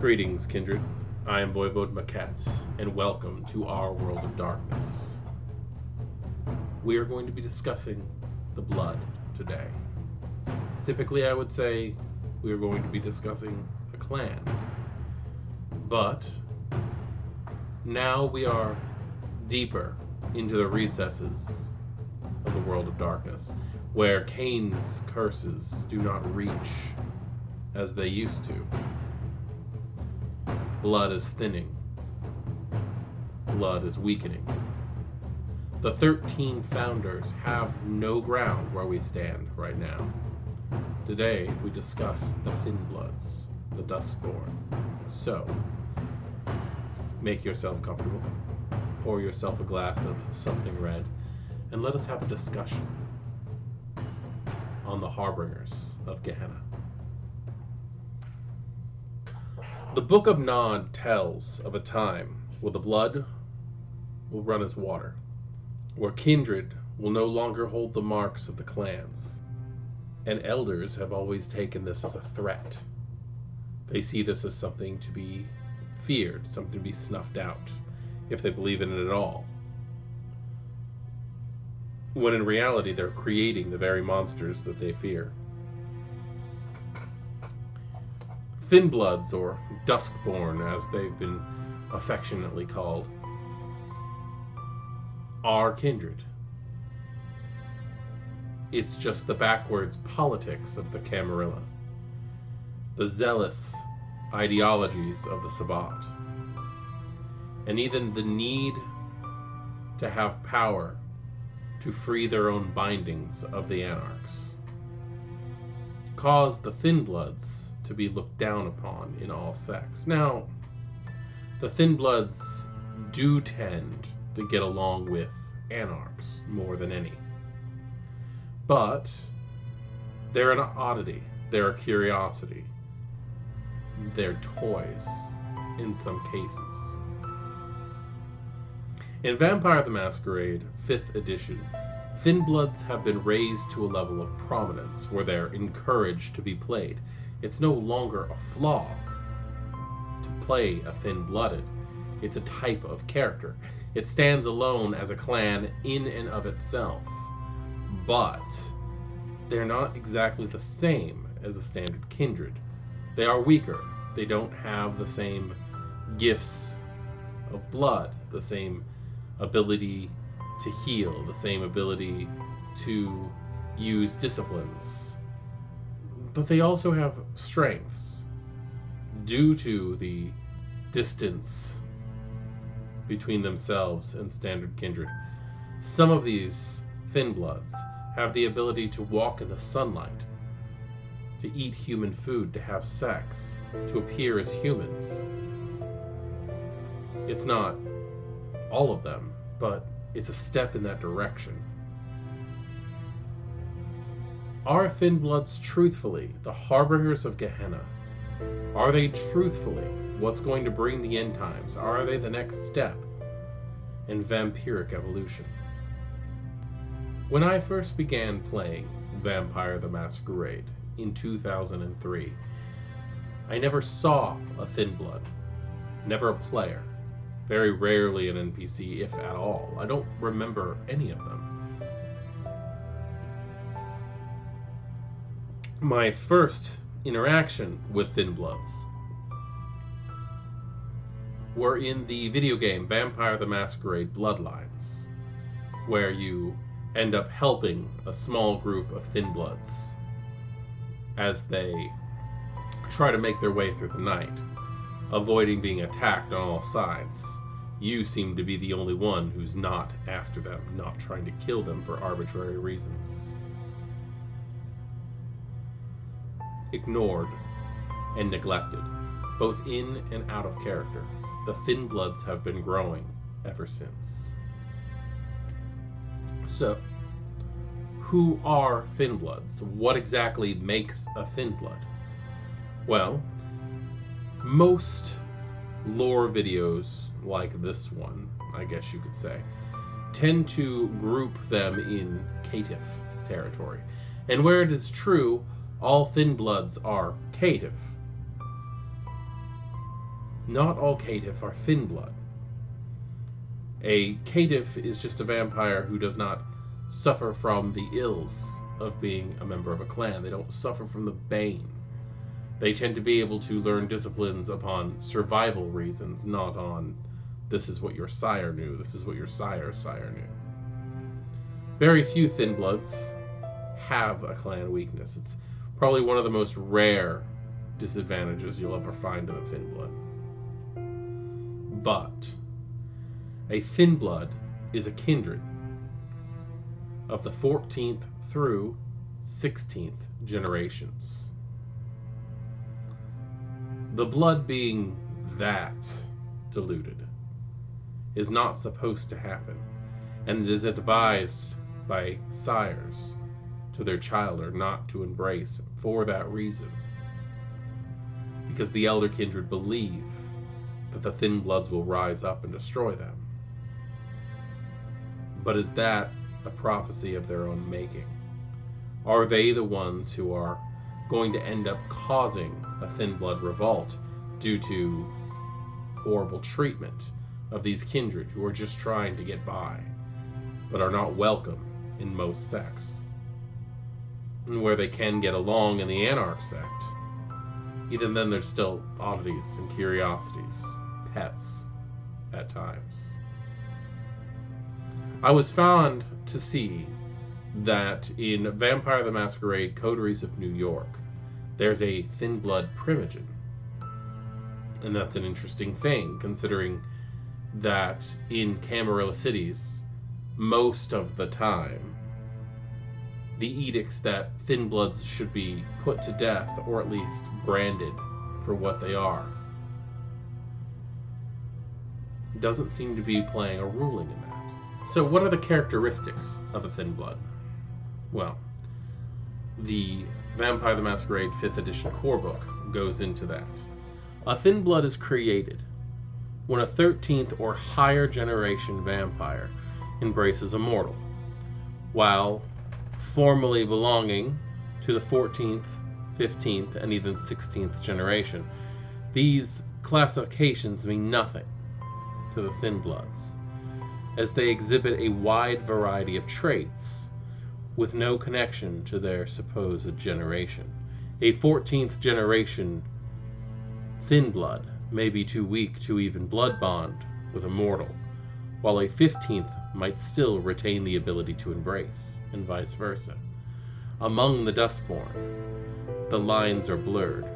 Greetings, kindred. I am Voivode Maquette, and welcome to our world of darkness. We are going to be discussing the blood today. Typically, I would say we are going to be discussing a clan, but now we are deeper into the recesses of the world of darkness, where Cain's curses do not reach as they used to. Blood is thinning. Blood is weakening. The 13 founders have no ground where we stand right now. Today, we discuss the Thin Bloods, the Duskborn. So, make yourself comfortable, pour yourself a glass of something red, and let us have a discussion on the harbingers of Gehenna. The Book of Nod tells of a time where the blood will run as water, where kindred will no longer hold the marks of the clans, and elders have always taken this as a threat. They see this as something to be feared, something to be snuffed out, if they believe in it at all. When in reality, they're creating the very monsters that they fear. Thin Bloods, or Duskborn as they've been affectionately called, are kindred. It's just the backwards politics of the camarilla, the zealous ideologies of the Sabbat, and even the need to have power to free their own bindings of the anarchs, cause the Thin Bloods to be looked down upon in all sects. Now, the Thin Bloods do tend to get along with anarchs more than any. But they're an oddity. They're a curiosity. They're toys in some cases. In Vampire the Masquerade 5th edition, Thin Bloods have been raised to a level of prominence where they're encouraged to be played. It's no longer a flaw to play a thin-blooded. It's a type of character. It stands alone as a clan in and of itself. But they're not exactly the same as a standard kindred. They are weaker. They don't have the same gifts of blood, the same ability to heal, the same ability to use disciplines. But they also have strengths due to the distance between themselves and standard kindred. Some of these Thin Bloods have the ability to walk in the sunlight, to eat human food, to have sex, to appear as humans. It's not all of them, but it's a step in that direction. Are Thin Bloods truthfully the harbingers of Gehenna? Are they truthfully what's going to bring the end times? Are they the next step in vampiric evolution? When I first began playing Vampire the Masquerade in 2003, I never saw a Thin Blood, never a player, very rarely an NPC, if at all. I don't remember any of them. My first interaction with Thin Bloods were in the video game Vampire the Masquerade Bloodlines, where you end up helping a small group of Thin Bloods as they try to make their way through the night, avoiding being attacked on all sides. You seem to be the only one who's not after them, not trying to kill them for arbitrary reasons. Ignored and neglected, both in and out of character, the Thin Bloods have been growing ever since. So, who are Thin Bloods? What exactly makes a Thin Blood? Well, most lore videos like this one, I guess you could say, tend to group them in caitiff territory. And where it is true, all Thin Bloods are caitiff. Not all caitiff are thin blood. A caitiff is just a vampire who does not suffer from the ills of being a member of a clan. They don't suffer from the bane. They tend to be able to learn disciplines upon survival reasons, not on this is what your sire knew, this is what your sire's sire knew. Very few thin bloods have a clan weakness. It's probably one of the most rare disadvantages you'll ever find in a thin blood. But a thin blood is a kindred of the 14th through 16th generations. The blood being that diluted is not supposed to happen, and it is advised by sires to their childer not to embrace for that reason, because the elder kindred believe that the thin bloods will rise up and destroy them. But is that a prophecy of their own making? Are they the ones who are going to end up causing a thin blood revolt due to horrible treatment of these kindred who are just trying to get by, but are not welcome in most sects? And where they can get along in the Anarch sect, even then there's still oddities and curiosities, pets at times. I was found to see that in Vampire the Masquerade Coteries of New York, there's a thin blood primogen. And that's an interesting thing, considering that in Camarilla cities, most of the time, the edicts that thin bloods should be put to death, or at least branded for what they are, doesn't seem to be playing a ruling in that. So what are the characteristics of a thin blood? Well, the Vampire the Masquerade 5th edition core book goes into that. A thin blood is created when a 13th or higher generation vampire embraces a mortal, while formerly belonging to the 14th, 15th, and even 16th generation. These classifications mean nothing to the thin bloods, as they exhibit a wide variety of traits with no connection to their supposed generation. A 14th generation thin blood may be too weak to even blood bond with a mortal, while a 15th might still retain the ability to embrace, and vice versa. Among the duskborn, the lines are blurred.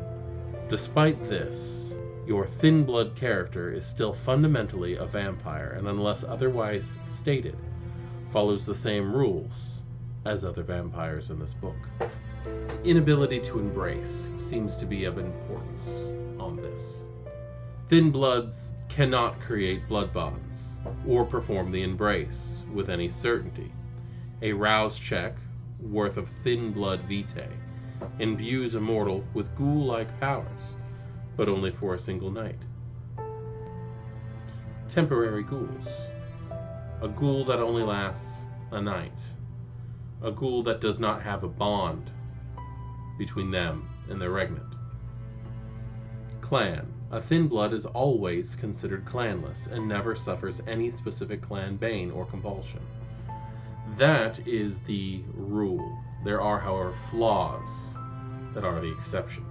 Despite this, your thin blood character is still fundamentally a vampire, and unless otherwise stated, follows the same rules as other vampires in this book. Inability to embrace seems to be of importance on this. Thin bloods cannot create blood bonds or perform the embrace with any certainty. A rouse check worth of thin blood vitae imbues a mortal with ghoul-like powers, but only for a single night. Temporary ghouls. A ghoul that only lasts a night. A ghoul that does not have a bond between them and their regnant. Clan. A thin blood is always considered clanless and never suffers any specific clan bane or compulsion. That is the rule. There are, however, flaws that are the exception.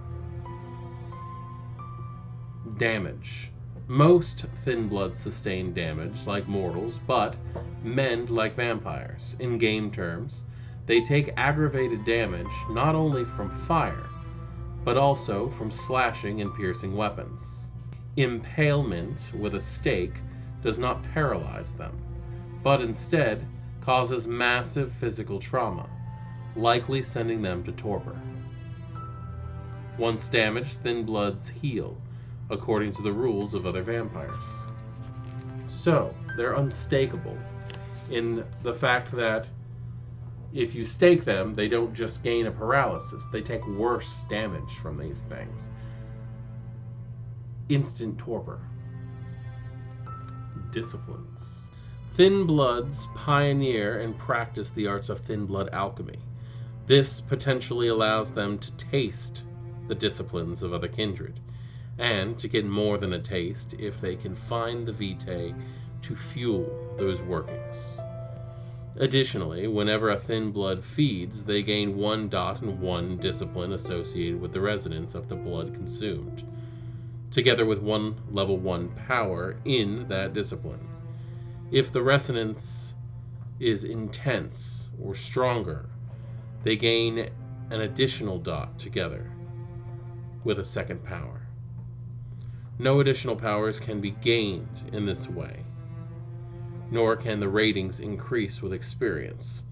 Damage. Most thin bloods sustain damage like mortals, but mend like vampires. In game terms, they take aggravated damage not only from fire, but also from slashing and piercing weapons. Impalement with a stake does not paralyze them, but instead causes massive physical trauma, likely sending them to torpor. Once damaged, thin bloods heal, according to the rules of other vampires. So, they're unstakeable in the fact that if you stake them, they don't just gain a paralysis, they take worse damage from these things. Instant torpor. Disciplines. Thin bloods pioneer and practice the arts of thin blood alchemy. This potentially allows them to taste the disciplines of other kindred, and to get more than a taste if they can find the vitae to fuel those workings. Additionally, whenever a thin blood feeds, they gain 1 dot and 1 discipline associated with the resonance of the blood consumed, together with 1 level 1 power in that discipline. If the resonance is intense or stronger, they gain an additional dot together with a 2nd power. No additional powers can be gained in this way, nor can the ratings increase with experience.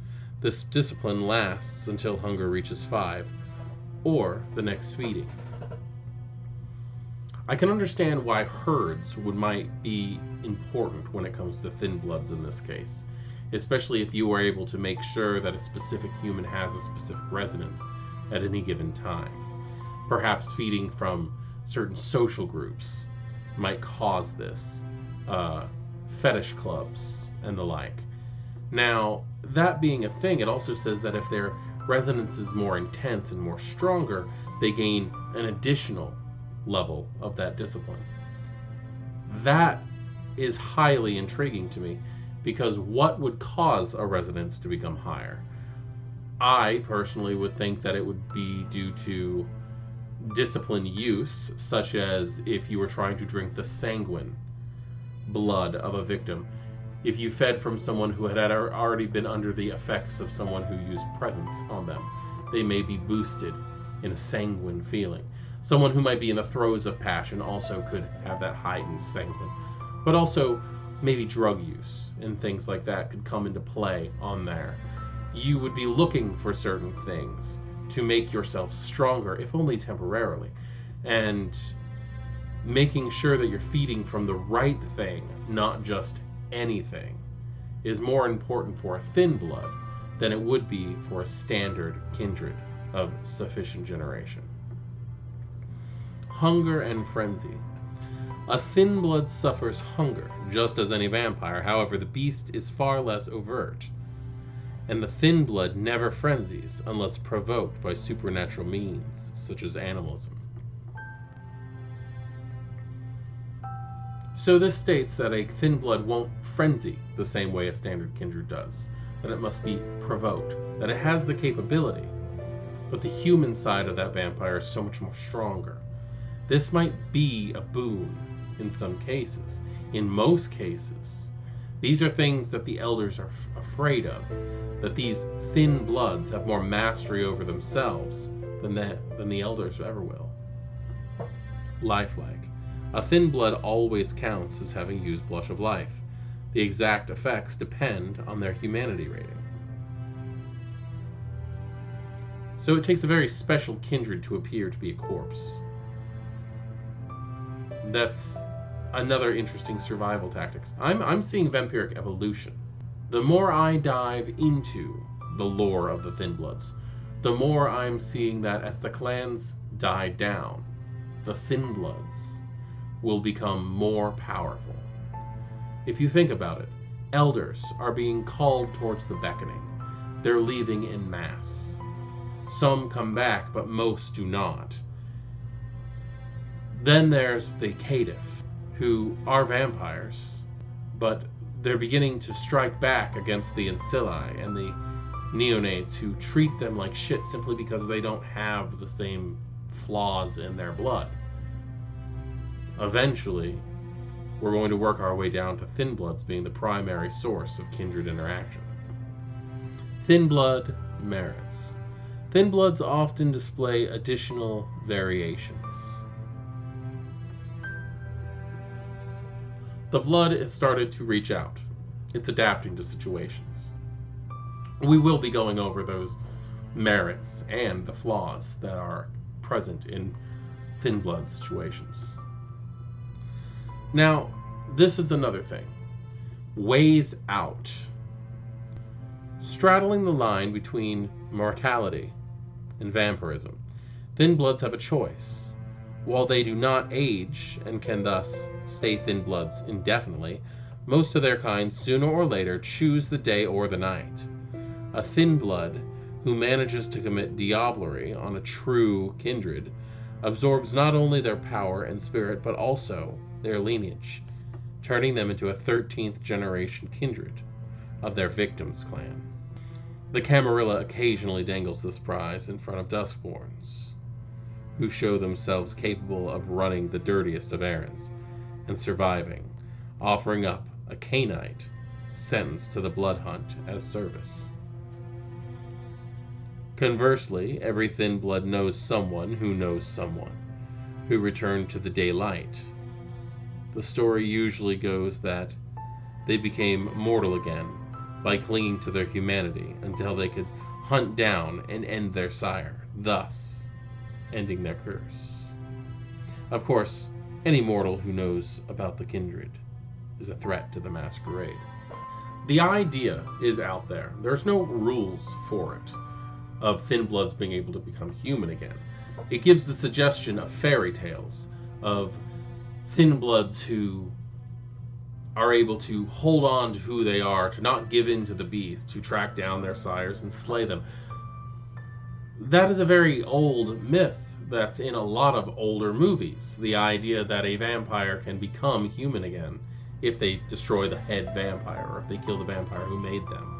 This discipline lasts until hunger reaches 5, or the next feeding. I can understand why herds might be important when it comes to thin bloods in this case, especially if you are able to make sure that a specific human has a specific resonance at any given time. Perhaps feeding from certain social groups might cause this, fetish clubs and the like. Now, that being a thing, it also says that if their resonance is more intense and more stronger, they gain an additional level of that discipline. That is highly intriguing to me, because what would cause a resonance to become higher? I personally would think that it would be due to discipline use, such as if you were trying to drink the sanguine blood of a victim. If you fed from someone who had already been under the effects of someone who used presence on them, they may be boosted in a sanguine feeling. Someone who might be in the throes of passion also could have that heightened sanguine. But also, maybe drug use and things like that could come into play on there. You would be looking for certain things to make yourself stronger, if only temporarily, and making sure that you're feeding from the right thing, not just anything, is more important for a thin blood than it would be for a standard kindred of sufficient generation. Hunger and frenzy. A thin blood suffers hunger, just as any vampire. However, the beast is far less overt, and the thin blood never frenzies unless provoked by supernatural means, such as animalism. So this states that a thin blood won't frenzy the same way a standard kindred does, that it must be provoked, that it has the capability, but the human side of that vampire is so much more stronger. This might be a boon in some cases. In most cases, these are things that the elders are afraid of, that these thin bloods have more mastery over themselves than the elders ever will. Lifelike. A thin blood always counts as having used Blush of Life. The exact effects depend on their humanity rating. So it takes a very special kindred to appear to be a corpse. That's another interesting survival tactics. I'm seeing vampiric evolution. The more I dive into the lore of the Thin Bloods, the more I'm seeing that as the clans die down, the Thin Bloods will become more powerful. If you think about it, elders are being called towards the beckoning. They're leaving en masse. Some come back, but most do not. Then there's the caitiff, who are vampires, but they're beginning to strike back against the ancilli and the neonates who treat them like shit simply because they don't have the same flaws in their blood. Eventually, we're going to work our way down to thin bloods being the primary source of kindred interaction. Thin blood merits. Thin bloods often display additional variations. The blood has started to reach out. It's adapting to situations. We will be going over those merits and the flaws that are present in thin blood situations. Now, this is another thing. Ways out. Straddling the line between mortality and vampirism, thin bloods have a choice. While they do not age and can thus stay thin bloods indefinitely, most of their kind sooner or later choose the day or the night. A thin blood who manages to commit diablerie on a true kindred absorbs not only their power and spirit, but also their lineage, turning them into a 13th generation kindred of their victim's clan. The camarilla occasionally dangles this prize in front of duskborns, who show themselves capable of running the dirtiest of errands and surviving, offering up a canite sentenced to the blood hunt as service. Conversely, every thin blood knows someone who returned to the daylight. The story usually goes that they became mortal again by clinging to their humanity until they could hunt down and end their sire, thus ending their curse. Of course, any mortal who knows about the kindred is a threat to the Masquerade. The idea is out there. There's no rules for it, of thin bloods being able to become human again. It gives the suggestion of fairy tales, of thin bloods who are able to hold on to who they are, to not give in to the beast, to track down their sires and slay them. That is a very old myth that's in a lot of older movies. The idea that a vampire can become human again if they destroy the head vampire, or if they kill the vampire who made them.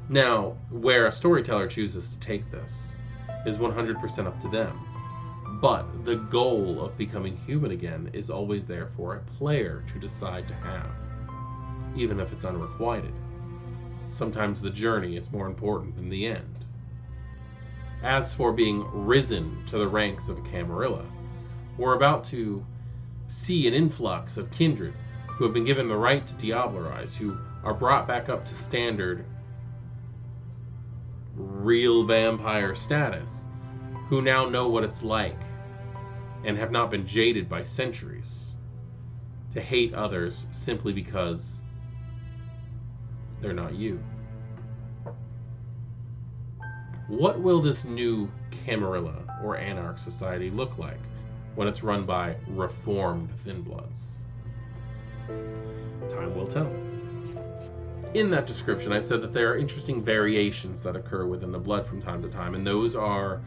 Now, where a storyteller chooses to take this is 100% up to them. But the goal of becoming human again is always there for a player to decide to have, even if it's unrequited. Sometimes the journey is more important than the end. As for being risen to the ranks of a camarilla, we're about to see an influx of kindred who have been given the right to diablerize, who are brought back up to standard real vampire status, who now know what it's like and have not been jaded by centuries to hate others simply because they're not you. What will this new camarilla or anarch society look like when it's run by reformed thin bloods? Time will tell. In that description, I said that there are interesting variations that occur within the blood from time to time, and those are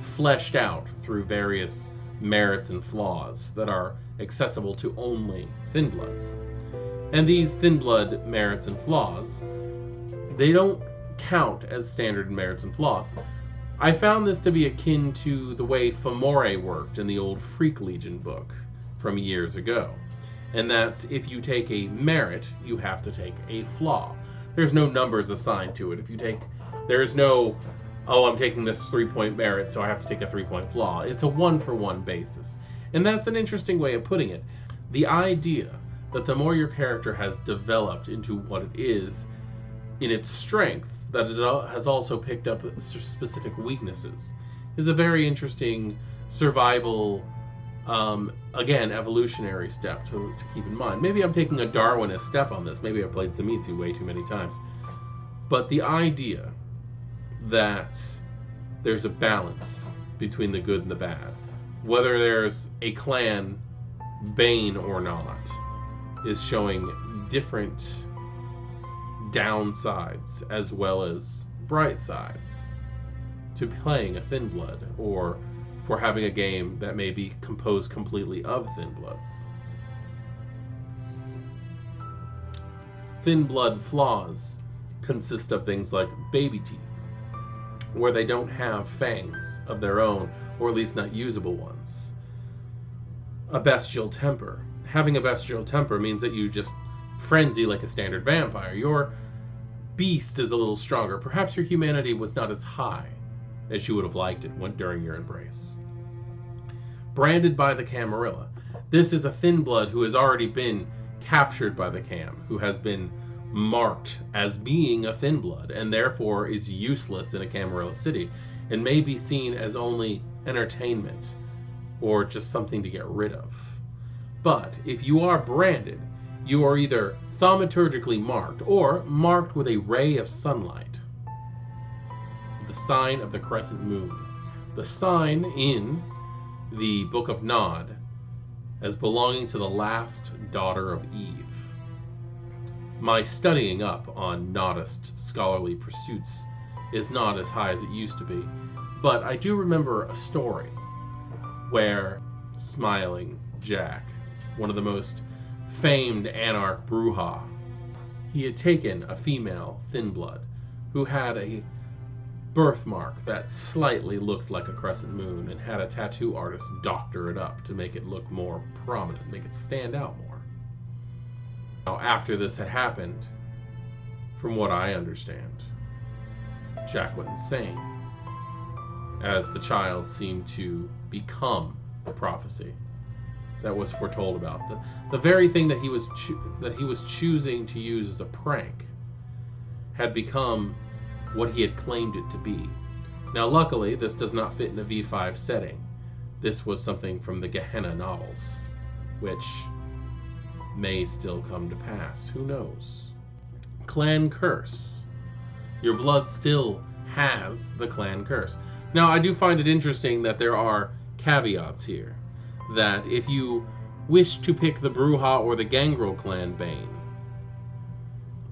fleshed out through various merits and flaws that are accessible to only thin bloods. And these thin blood merits and flaws, they don't count as standard merits and flaws. I found this to be akin to the way Fomore worked in the old Freak Legion book from years ago. And that's, if you take a merit, you have to take a flaw. There's no numbers assigned to it. There's no, oh, I'm taking this 3-point merit, so I have to take a 3-point flaw. It's a 1-for-1 basis. And that's an interesting way of putting it. The idea that the more your character has developed into what it is in its strengths, that it has also picked up specific weaknesses, is a very interesting survival, again, evolutionary step to keep in mind. Maybe I'm taking a Darwinist step on this. Maybe I played Zamitsu way too many times. But the idea that there's a balance between the good and the bad, whether there's a clan bane or not, is showing different downsides as well as bright sides to playing a thin blood, or for having a game that may be composed completely of thin bloods. Thin blood flaws consist of things like baby teeth, where they don't have fangs of their own, or at least not usable ones. A bestial temper. Having a bestial temper means that you just frenzy like a standard vampire. Your beast is a little stronger. Perhaps your humanity was not as high as you would have liked it during your embrace. Branded by the camarilla. This is a thin blood who has already been captured by the cam, who has been marked as being a thin blood, and therefore is useless in a camarilla city, and may be seen as only entertainment, or just something to get rid of. But if you are branded, you are either thaumaturgically marked, or marked with a ray of sunlight. The sign of the crescent moon. The sign in the Book of Nod as belonging to the last daughter of Eve. My studying up on Nodist scholarly pursuits is not as high as it used to be, but I do remember a story where Smiling Jack, one of the most famed anarch Bruja, he had taken a female thin blood who had a birthmark that slightly looked like a crescent moon and had a tattoo artist doctor it up to make it look more prominent, make it stand out more. Now, after this had happened, from what I understand, Jack went insane, as the child seemed to become the prophecy that was foretold about. The very thing that he was choosing to use as a prank had become what he had claimed it to be. Now, luckily, this does not fit in a V5 setting. This was something from the Gehenna novels, which may still come to pass. Who knows? Clan curse. Your blood still has the clan curse. Now, I do find it interesting that there are caveats here. That if you wish to pick the Bruja or the Gangrel clan Bane,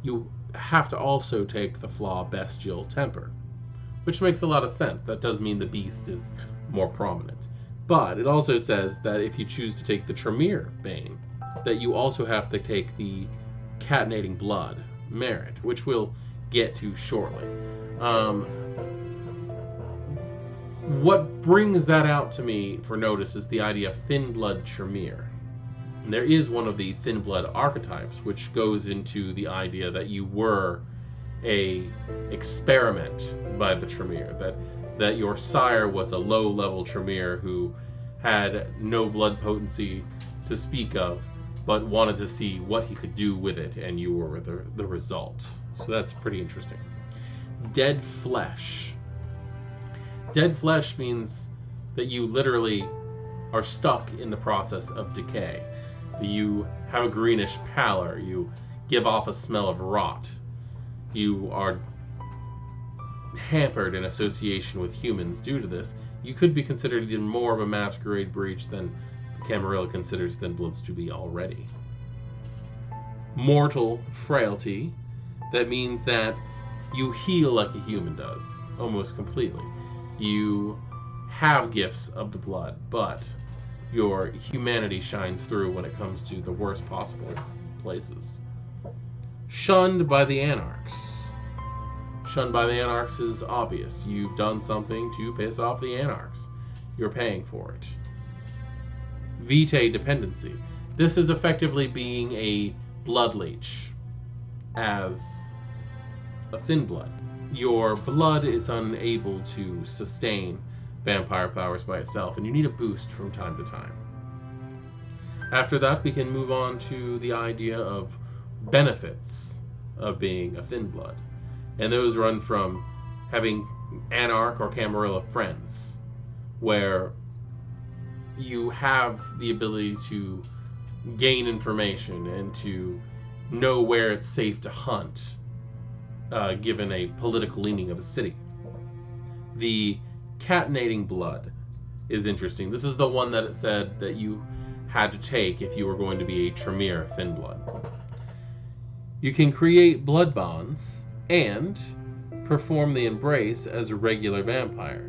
you have to also take the flaw bestial temper, which makes a lot of sense. That does mean the beast is more prominent. But it also says that if you choose to take the Tremere Bane, that you also have to take the Catenating Blood merit, which we'll get to shortly. What brings that out to me for notice is the idea of thin blood Tremere. And there is one of the thin blood archetypes, which goes into the idea that you were a experiment by the Tremere, that your sire was a low-level Tremere who had no blood potency to speak of, but wanted to see what he could do with it, and you were the result. So that's pretty interesting. Dead flesh. Dead flesh means that you literally are stuck in the process of decay. You have a greenish pallor. You give off a smell of rot. You are hampered in association with humans due to this. You could be considered even more of a masquerade breach than the camarilla considers thin bloods to be already. Mortal frailty. That means that you heal like a human does, almost completely. You have gifts of the blood, but your humanity shines through when it comes to the worst possible places. Shunned by the anarchs. Shunned by the anarchs is obvious. You've done something to piss off the anarchs. You're paying for it. Vitae dependency. This is effectively being a blood leech as a thin blood. Your blood is unable to sustain vampire powers by itself, and you need a boost from time to time. After that, we can move on to the idea of benefits of being a thin blood. And those run from having anarch or camarilla friends, where you have the ability to gain information and to know where it's safe to hunt, given a political leaning of a city. The Catenating Blood is interesting. This is the one that it said that you had to take if you were going to be a Tremere thin blood. You can create blood bonds and perform the embrace as a regular vampire.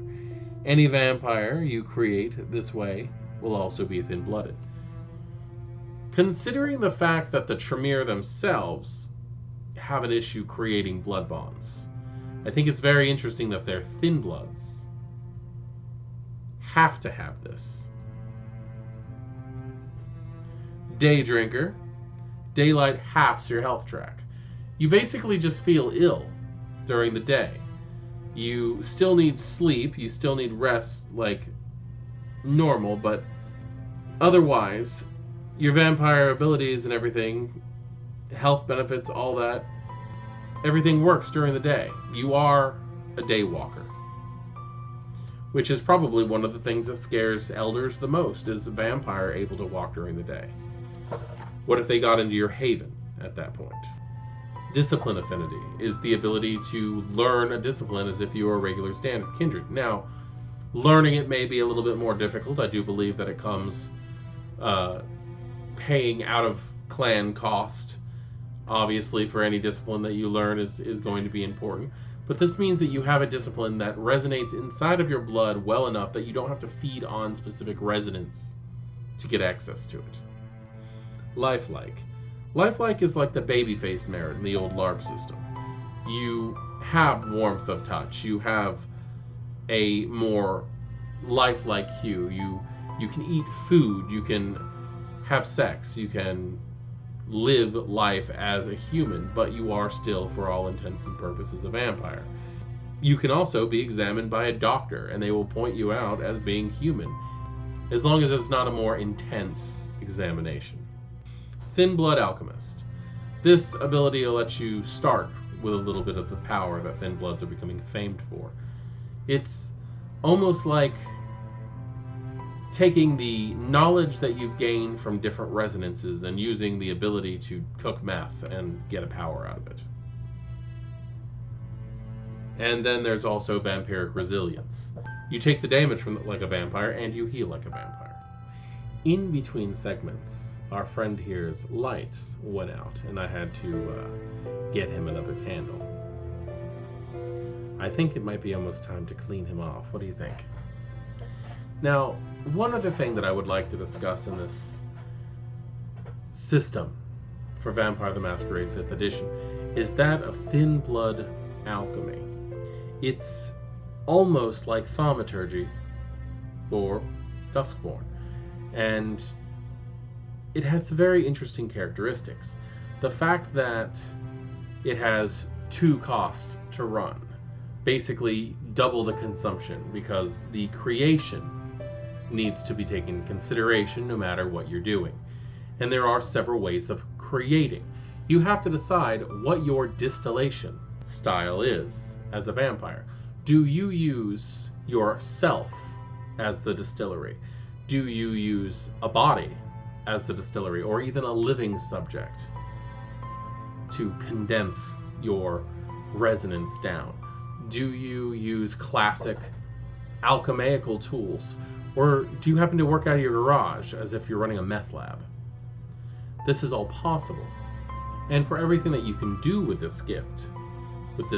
Any vampire you create this way will also be thin-blooded. Considering the fact that the Tremere themselves have an issue creating blood bonds, I think it's very interesting that their thin bloods have to have this. Day Drinker. Daylight halves your health track. You basically just feel ill during the day. You still need sleep, you still need rest like normal, but otherwise, your vampire abilities and everything, health benefits, all that, everything works during the day. You are a day walker, which is probably one of the things that scares elders the most, is a vampire able to walk during the day. What if they got into your haven at that point? Discipline affinity is the ability to learn a discipline as if you were a regular standard kindred. Now, learning it may be a little bit more difficult. I do believe that it comes paying out of clan cost. Obviously, for any discipline that you learn is going to be important. But this means that you have a discipline that resonates inside of your blood well enough that you don't have to feed on specific resonance to get access to it. Lifelike. Lifelike is like the babyface merit in the old LARP system. You have warmth of touch. You have a more lifelike hue. You can eat food. You can have sex. You can live life as a human, but you are still, for all intents and purposes, a vampire. You can also be examined by a doctor, and they will point you out as being human, as long as it's not a more intense examination. Thin Blood Alchemist. This ability will let you start with a little bit of the power that Thin Bloods are becoming famed for. It's almost like taking the knowledge that you've gained from different resonances and using the ability to cook meth and get a power out of it. And then there's also Vampiric Resilience. You take the damage from like a vampire and you heal like a vampire. In between segments, our friend here's light went out and I had to get him another candle. I think it might be almost time to clean him off. What do you think? Now, one other thing that I would like to discuss in this system for Vampire the Masquerade 5th edition is that of Thin Blood Alchemy. It's almost like thaumaturgy for Duskborn, and it has very interesting characteristics. The fact that it has 2 costs to run, basically double the consumption, because the creation needs to be taken into consideration no matter what you're doing. And there are several ways of creating. You have to decide what your distillation style is as a vampire. Do you use yourself as the distillery? Do you use a body as the distillery, or even a living subject to condense your resonance down? Do you use classic alchemical tools, or do you happen to work out of your garage as if you're running a meth lab? This is all possible. And for everything that you can do with this gift, with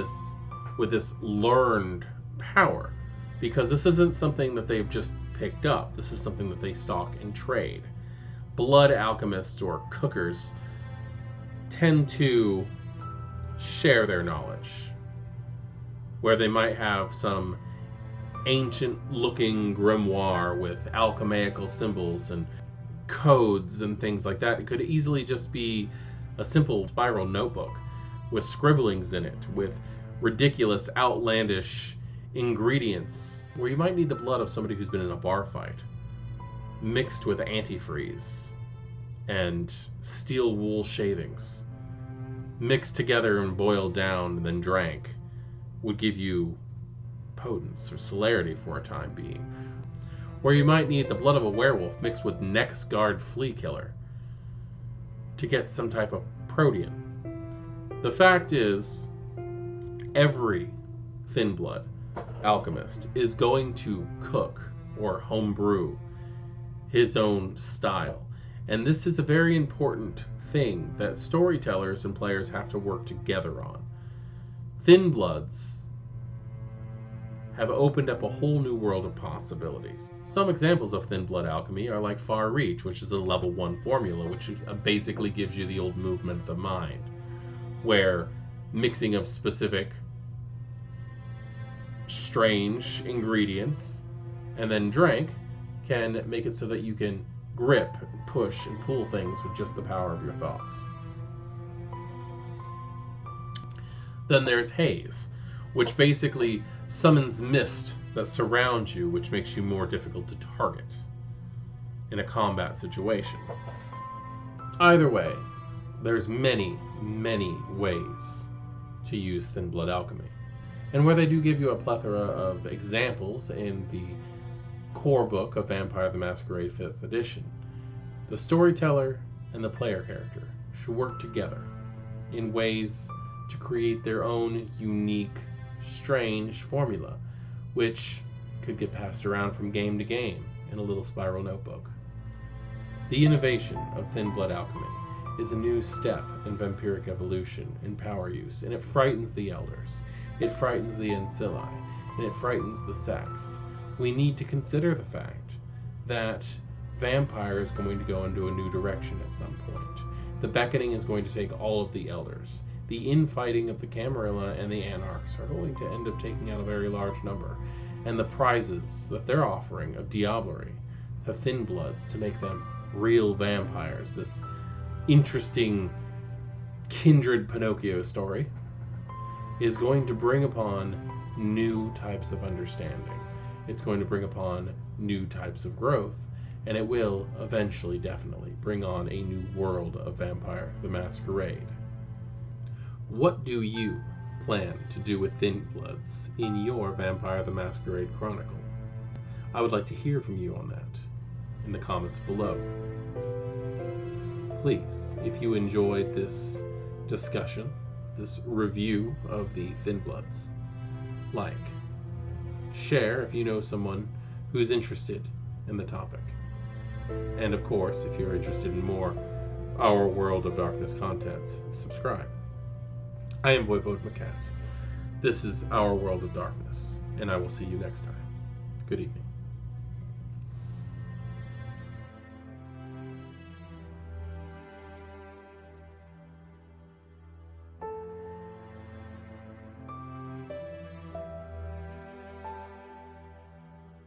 this learned power, because this isn't something that they've just picked up, this is something that they stock and trade. Blood alchemists or cookers tend to share their knowledge, where they might have some ancient looking grimoire with alchemical symbols and codes and things like that. It could easily just be a simple spiral notebook with scribblings in it, with ridiculous, outlandish ingredients, where you might need the blood of somebody who's been in a bar fight, mixed with antifreeze and steel wool shavings, mixed together and boiled down and then drank, would give you potence or celerity for a time being. Or you might need the blood of a werewolf mixed with Next Guard flea killer to get some type of protein. The fact is, every Thin Blood alchemist is going to cook or homebrew his own style. And this is a very important thing that storytellers and players have to work together on. Thin Bloods have opened up a whole new world of possibilities. Some examples of Thin Blood alchemy are like Far Reach, which is a level 1 formula, which basically gives you the old movement of the mind, where mixing of specific strange ingredients and then drink can make it so that you can grip, push, and pull things with just the power of your thoughts. Then there's Haze, which basically summons mist that surrounds you, which makes you more difficult to target in a combat situation. Either way, there's many, many ways to use Thin Blood alchemy. And where they do give you a plethora of examples in the core book of Vampire the Masquerade 5th edition, the storyteller and the player character should work together in ways to create their own unique, strange formula, which could get passed around from game to game in a little spiral notebook. The innovation of Thin Blood alchemy is a new step in vampiric evolution and power use, and it frightens the elders. It frightens the ancilli, and it frightens the sex. We need to consider the fact that vampire is going to go into a new direction at some point. The beckoning is going to take all of the elders. The infighting of the camarilla and the anarchs are going to end up taking out a very large number. And the prizes that they're offering of diablerie to thin bloods to make them real vampires, this interesting kindred Pinocchio story, is going to bring upon new types of understanding. It's going to bring upon new types of growth, and it will eventually definitely bring on a new world of Vampire the Masquerade. What do you plan to do with thin bloods in your Vampire the Masquerade Chronicle? I would like to hear from you on that in the comments below. Please, if you enjoyed this discussion, this review of the thin bloods, like, share if you know someone who's interested in the topic. And of course, if you're interested in more Our World of Darkness content, subscribe. I am Voivode McCats. This is Our World of Darkness, and I will see you next time. Good evening.